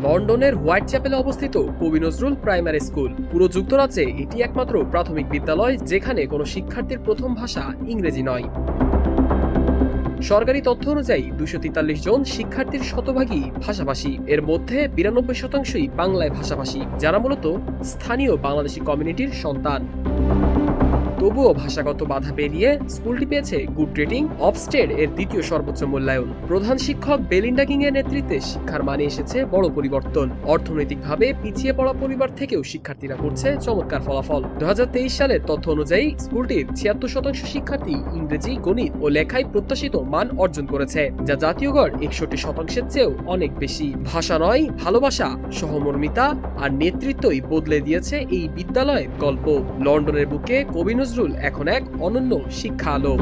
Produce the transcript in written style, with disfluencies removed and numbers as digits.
লন্ডনের হোয়াইট চ্যাপেলে অবস্থিত কবি নজরুল প্রাইমারি স্কুল। পুরো যুক্তরাজ্যে এটি একমাত্র প্রাথমিক বিদ্যালয় যেখানে কোনো শিক্ষার্থীর প্রথম ভাষা ইংরেজি নয়। সরকারি তথ্য অনুযায়ী 243 জন শিক্ষার্থীর শতভাগই ভাষাভাষী, এর মধ্যে 92% বাংলায় ভাষাভাষী, যারা মূলত স্থানীয় বাংলাদেশি কমিউনিটির সন্তান। তবুও ভাষাগত বাধা পেরিয়ে স্কুলটি পেয়েছে গুড রেটিং, অফস্টেড এর দ্বিতীয় সর্বোচ্চ মূল্যায়ন। প্রধান শিক্ষক বেলিন্ডা কিং এর নেতৃত্বে শিক্ষার মানে এসেছে বড় পরিবর্তন। অর্থনৈতিকভাবে পিছিয়ে পড়া পরিবার থেকেও শিক্ষার্থীরা করছে চমৎকার ফলাফল। 2023 সালের তথ্য অনুযায়ী স্কুলটির 76% শিক্ষার্থী ইংরেজি, গণিত ও লেখায় প্রত্যাশিত মান অর্জন করেছে, যা জাতীয় গড় 61%-এর চেয়েও অনেক বেশি। ভাষা নয়, ভালোবাসা, সহমর্মিতা আর নেতৃত্বই বদলে দিয়েছে এই বিদ্যালয়ের গল্প। লন্ডনের বুকে কবি নজরুল এখন এক অনন্য শিক্ষা আলো।